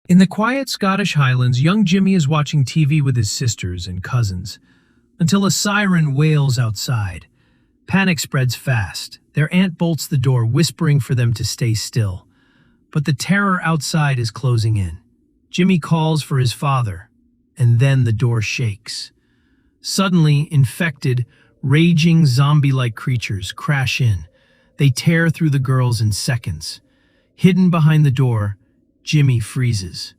In the quiet Scottish Highlands, young Jimmy is watching TV with his sisters and cousins, until a siren wails outside. Panic spreads fast. Their aunt bolts the door, whispering for them to stay still. But the terror outside is closing in. Jimmy calls for his father, and then the door shakes. Suddenly, infected, raging zombie-like creatures crash in. They tear through the girls in seconds. Hidden behind the door, Jimmy freezes,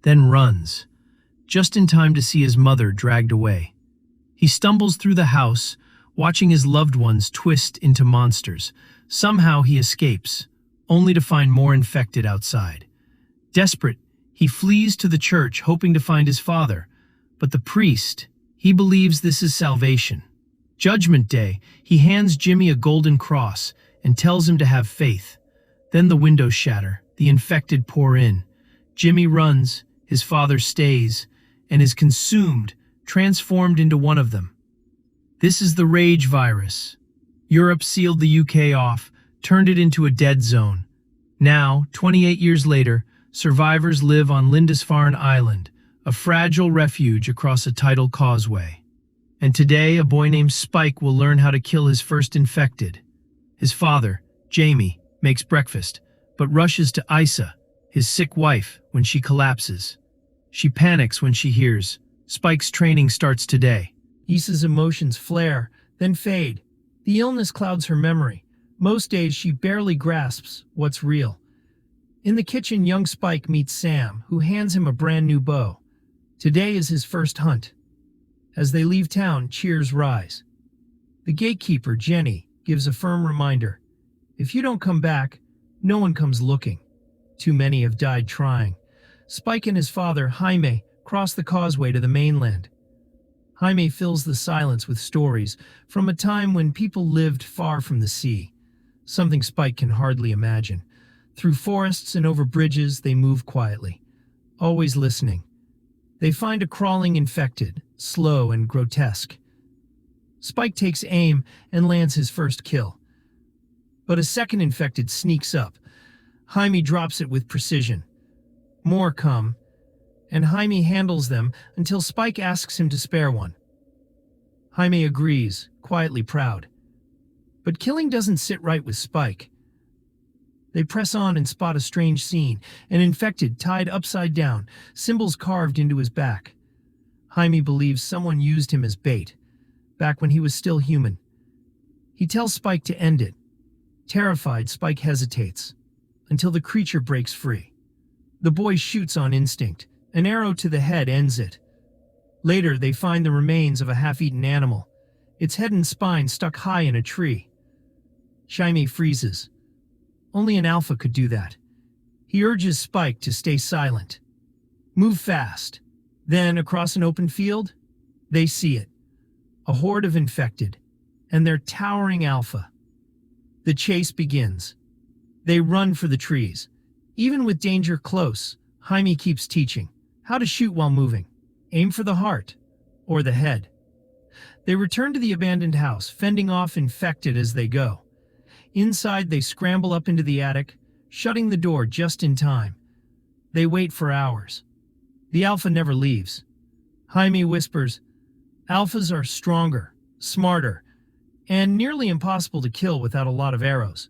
then runs, just in time to see his mother dragged away. He stumbles through the house, watching his loved ones twist into monsters. Somehow he escapes, only to find more infected outside. Desperate, he flees to the church, hoping to find his father. But the priest, he believes this is salvation. Judgment Day, he hands Jimmy a golden cross and tells him to have faith. Then the windows shatter. The infected pour in. Jimmy runs, his father stays, and is consumed, transformed into one of them. This is the rage virus. Europe sealed the UK off, turned it into a dead zone. Now, 28 years later, survivors live on Lindisfarne Island, a fragile refuge across a tidal causeway. And today, a boy named Spike will learn how to kill his first infected. His father, Jamie, makes breakfast, but rushes to Isa, his sick wife, when she collapses. She panics when she hears, Spike's training starts today. Isa's emotions flare, then fade. The illness clouds her memory. Most days she barely grasps what's real. In the kitchen, young Spike meets Sam, who hands him a brand new bow. Today is his first hunt. As they leave town, cheers rise. The gatekeeper, Jenny, gives a firm reminder. If you don't come back, no one comes looking. Too many have died trying. Spike and his father, Jaime, cross the causeway to the mainland. Jaime fills the silence with stories from a time when people lived far from the sea. Something Spike can hardly imagine. Through forests and over bridges, they move quietly, always listening. They find a crawling infected, slow and grotesque. Spike takes aim and lands his first kill. But a second infected sneaks up. Jaime drops it with precision. More come, and Jaime handles them until Spike asks him to spare one. Jaime agrees, quietly proud. But killing doesn't sit right with Spike. They press on and spot a strange scene, an infected tied upside down, symbols carved into his back. Jaime believes someone used him as bait, back when he was still human. He tells Spike to end it. Terrified, Spike hesitates, until the creature breaks free. The boy shoots on instinct. An arrow to the head ends it. Later, they find the remains of a half-eaten animal, its head and spine stuck high in a tree. Jaime freezes. Only an alpha could do that. He urges Spike to stay silent. Move fast. Then, across an open field, they see it. A horde of infected, and their towering alpha. The chase begins. They run for the trees. Even with danger close, Jaime keeps teaching how to shoot while moving. Aim for the heart, or the head. They return to the abandoned house, fending off infected as they go. Inside, they scramble up into the attic, shutting the door just in time. They wait for hours. The alpha never leaves. Jaime whispers, "Alphas are stronger, smarter, and nearly impossible to kill without a lot of arrows,"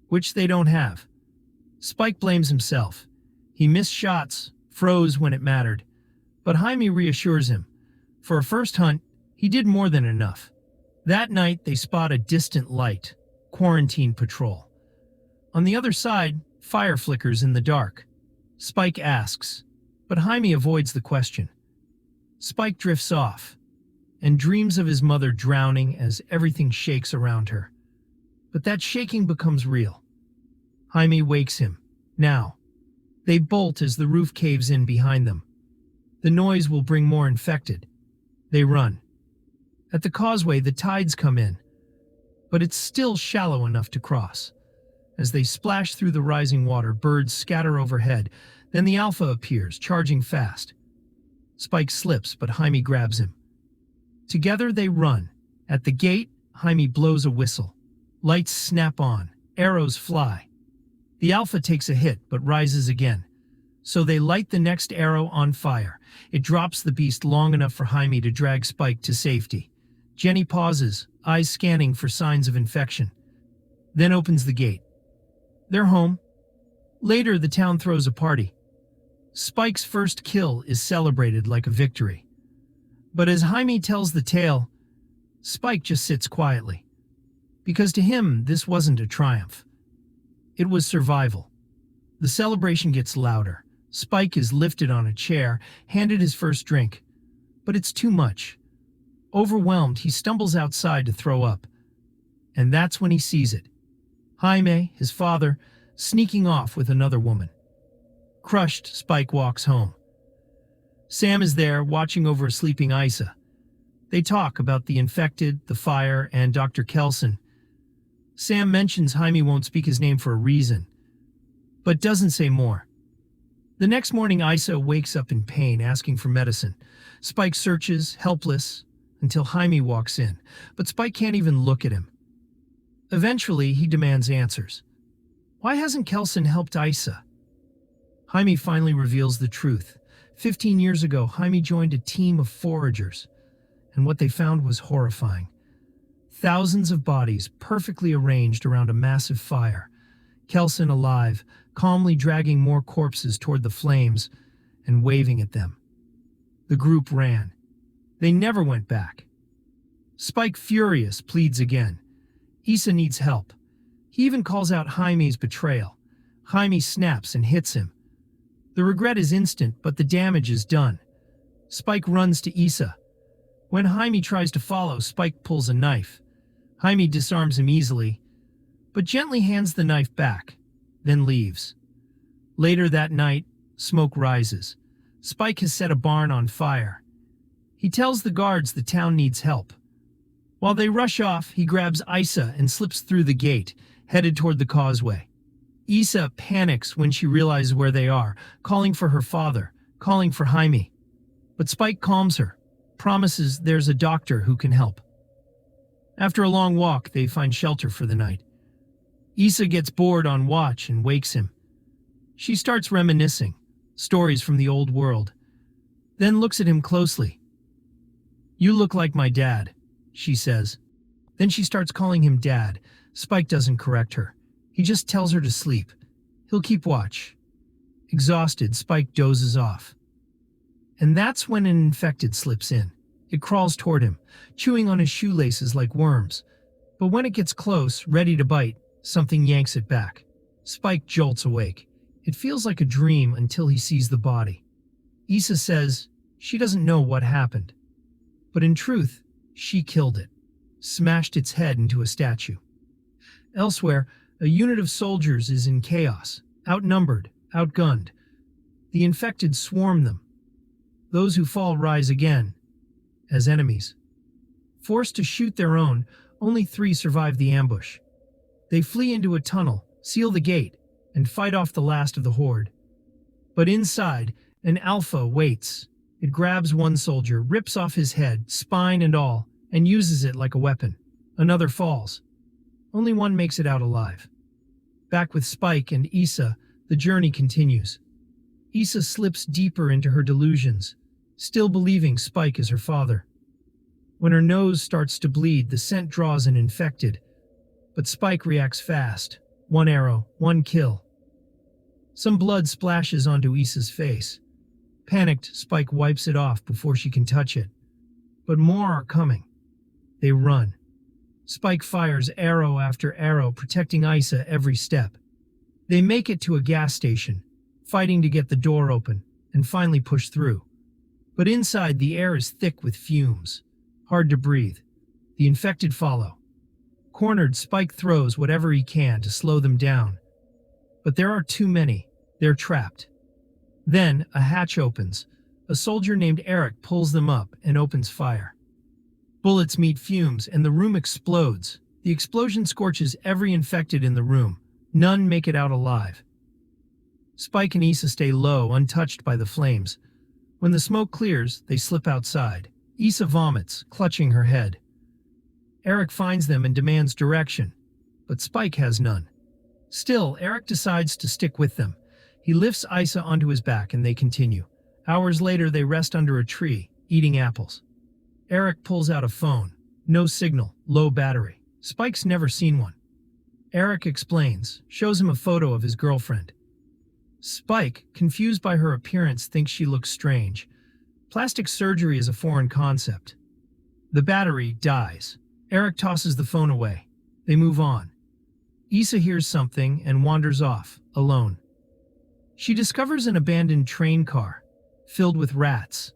which they don't have. Spike blames himself. He missed shots, froze when it mattered. But Jaime reassures him. For a first hunt, he did more than enough. That night, they spot a distant light. Quarantine patrol. On the other side, fire flickers in the dark. Spike asks, but Jaime avoids the question. Spike drifts off, and dreams of his mother drowning as everything shakes around her. But that shaking becomes real. Jaime wakes him. Now. They bolt as the roof caves in behind them. The noise will bring more infected. They run. At the causeway, the tides come in, but it's still shallow enough to cross. As they splash through the rising water, birds scatter overhead. Then the alpha appears, charging fast. Spike slips, but Jaime grabs him. Together they run. At the gate, Jaime blows a whistle. Lights snap on. Arrows fly. The alpha takes a hit, but rises again. So they light the next arrow on fire. It drops the beast long enough for Jaime to drag Spike to safety. Jenny pauses, eyes scanning for signs of infection, then opens the gate. They're home. Later, the town throws a party. Spike's first kill is celebrated like a victory. But as Jaime tells the tale, Spike just sits quietly. Because to him, this wasn't a triumph. It was survival. The celebration gets louder. Spike is lifted on a chair, handed his first drink. But it's too much. Overwhelmed, he stumbles outside to throw up. And that's when he sees it. Jaime, his father, sneaking off with another woman. Crushed, Spike walks home. Sam is there, watching over a sleeping Isa. They talk about the infected, the fire, and Dr. Kelson. Sam mentions Jaime won't speak his name for a reason, but doesn't say more. The next morning, Isa wakes up in pain, asking for medicine. Spike searches, helpless, until Jaime walks in, but Spike can't even look at him. Eventually, he demands answers. Why hasn't Kelson helped Isa? Jaime finally reveals the truth. 15 years ago, Jaime joined a team of foragers, and what they found was horrifying. Thousands of bodies perfectly arranged around a massive fire. Kelson alive, calmly dragging more corpses toward the flames and waving at them. The group ran. They never went back. Spike, furious, pleads again. Isa needs help. He even calls out Jaime's betrayal. Jaime snaps and hits him. The regret is instant, but the damage is done. Spike runs to Isa. When Jaime tries to follow, Spike pulls a knife. Jaime disarms him easily, but gently hands the knife back, then leaves. Later that night, smoke rises. Spike has set a barn on fire. He tells the guards the town needs help. While they rush off, he grabs Isa and slips through the gate, headed toward the causeway. Isa panics when she realizes where they are, calling for her father, calling for Jaime. But Spike calms her, promises there's a doctor who can help. After a long walk, they find shelter for the night. Isa gets bored on watch and wakes him. She starts reminiscing, stories from the old world, then looks at him closely. "You look like my dad," she says. Then she starts calling him Dad. Spike doesn't correct her. He just tells her to sleep. He'll keep watch. Exhausted, Spike dozes off. And that's when an infected slips in. It crawls toward him, chewing on his shoelaces like worms. But when it gets close, ready to bite, something yanks it back. Spike jolts awake. It feels like a dream until he sees the body. Isa says she doesn't know what happened. But in truth, she killed it, smashed its head into a statue. Elsewhere, a unit of soldiers is in chaos, outnumbered, outgunned. The infected swarm them. Those who fall rise again, as enemies. Forced to shoot their own, only 3 survive the ambush. They flee into a tunnel, seal the gate, and fight off the last of the horde. But inside, an alpha waits. It grabs one soldier, rips off his head, spine and all, and uses it like a weapon. Another falls. Only one makes it out alive. Back with Spike and Isa, the journey continues. Isa slips deeper into her delusions, still believing Spike is her father. When her nose starts to bleed, the scent draws an infected. But Spike reacts fast. 1 arrow, 1 kill. Some blood splashes onto Isa's face. Panicked, Spike wipes it off before she can touch it. But more are coming. They run. Spike fires arrow after arrow, protecting Isa every step. They make it to a gas station, fighting to get the door open, and finally push through. But inside, the air is thick with fumes. Hard to breathe. The infected follow. Cornered, Spike throws whatever he can to slow them down. But there are too many. They're trapped. Then, a hatch opens. A soldier named Eric pulls them up and opens fire. Bullets meet fumes, and the room explodes. The explosion scorches every infected in the room. None make it out alive. Spike and Isa stay low, untouched by the flames. When the smoke clears, they slip outside. Isa vomits, clutching her head. Eric finds them and demands direction, but Spike has none. Still, Eric decides to stick with them. He lifts Isa onto his back and they continue. Hours later, they rest under a tree, eating apples. Eric pulls out a phone. No signal, low battery. Spike's never seen one. Eric explains, shows him a photo of his girlfriend. Spike, confused by her appearance, thinks she looks strange. Plastic surgery is a foreign concept. The battery dies. Eric tosses the phone away. They move on. Isa hears something and wanders off, alone. She discovers an abandoned train car, filled with rats.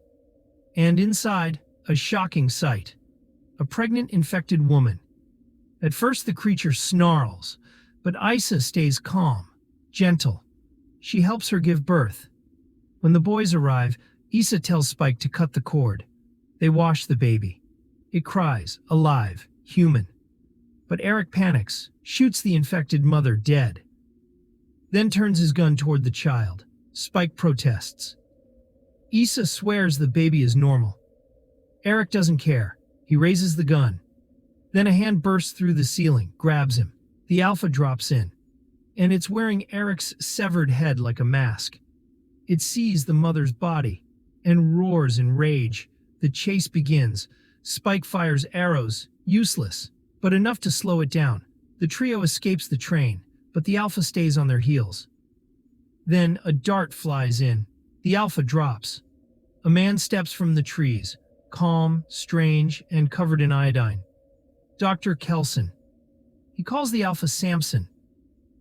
And inside, a shocking sight. A pregnant, infected woman. At first the creature snarls, but Isa stays calm, gentle. She helps her give birth. When the boys arrive, Isa tells Spike to cut the cord. They wash the baby. It cries, alive, human. But Eric panics, shoots the infected mother dead. Then turns his gun toward the child. Spike protests. Isa swears the baby is normal. Eric doesn't care. He raises the gun. Then a hand bursts through the ceiling, grabs him. The Alpha drops in. And it's wearing Eric's severed head like a mask. It sees the mother's body and roars in rage. The chase begins. Spike fires arrows, useless, but enough to slow it down. The trio escapes the train, but the Alpha stays on their heels. Then a dart flies in. The Alpha drops. A man steps from the trees, calm, strange, and covered in iodine. Dr. Kelson. He calls the Alpha Samson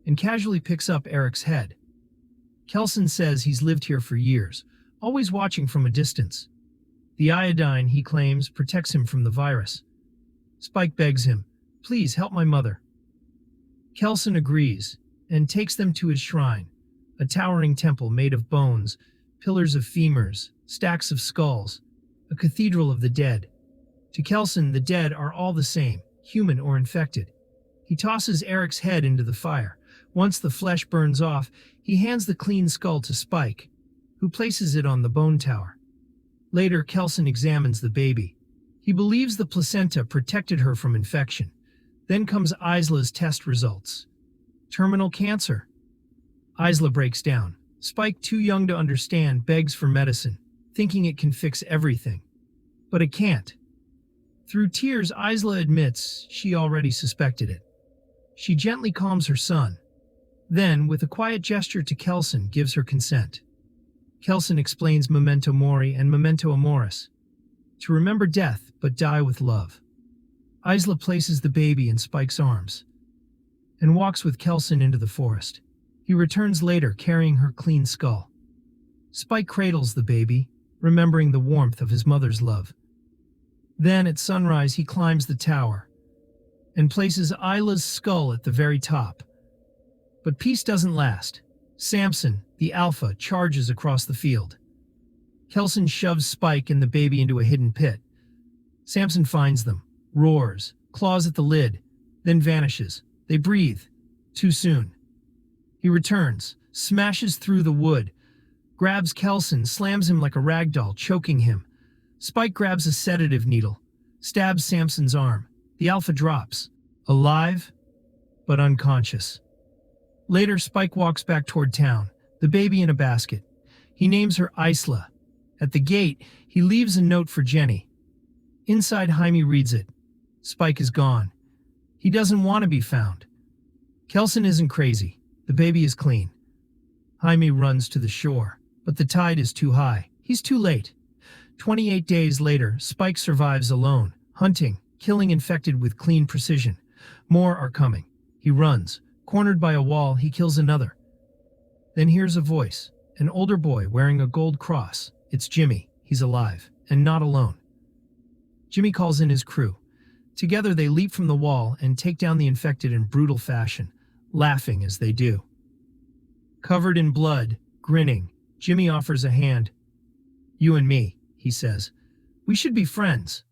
and casually picks up Eric's head. Kelson says he's lived here for years, always watching from a distance. The iodine, he claims, protects him from the virus. Spike begs him, "Please help my mother." Kelson agrees and takes them to his shrine, a towering temple made of bones, pillars of femurs, stacks of skulls, a cathedral of the dead. To Kelson, the dead are all the same, human or infected. He tosses Eric's head into the fire. Once the flesh burns off, he hands the clean skull to Spike, who places it on the bone tower. Later, Kelson examines the baby. He believes the placenta protected her from infection. Then comes Isla's test results. Terminal cancer. Isla breaks down. Spike, too young to understand, begs for medicine, thinking it can fix everything. But it can't. Through tears, Isla admits she already suspected it. She gently calms her son. Then, with a quiet gesture to Kelson, gives her consent. Kelson explains memento mori and memento amoris. To remember death, but die with love. Isla places the baby in Spike's arms and walks with Kelson into the forest. He returns later carrying her clean skull. Spike cradles the baby, remembering the warmth of his mother's love. Then, at sunrise, he climbs the tower and places Isla's skull at the very top. But peace doesn't last. Samson, the Alpha, charges across the field. Kelson shoves Spike and the baby into a hidden pit. Samson finds them, roars, claws at the lid, then vanishes. They breathe. Too soon. He returns, smashes through the wood, grabs Kelson, slams him like a rag doll, choking him. Spike grabs a sedative needle, stabs Samson's arm. The Alpha drops, alive, but unconscious. Later, Spike walks back toward town, the baby in a basket. He names her Isla. At the gate, he leaves a note for Jenny. Inside, Jaime reads it. Spike is gone. He doesn't want to be found. Kelson isn't crazy. The baby is clean. Jaime runs to the shore, but the tide is too high. He's too late. 28 days later, Spike survives alone, hunting, killing infected with clean precision. More are coming. He runs. Cornered by a wall, he kills another. Then hears a voice, an older boy wearing a gold cross. It's Jimmy. He's alive, and not alone. Jimmy calls in his crew. Together they leap from the wall and take down the infected in brutal fashion, laughing as they do. Covered in blood, grinning, Jimmy offers a hand. "You and me," he says. "We should be friends."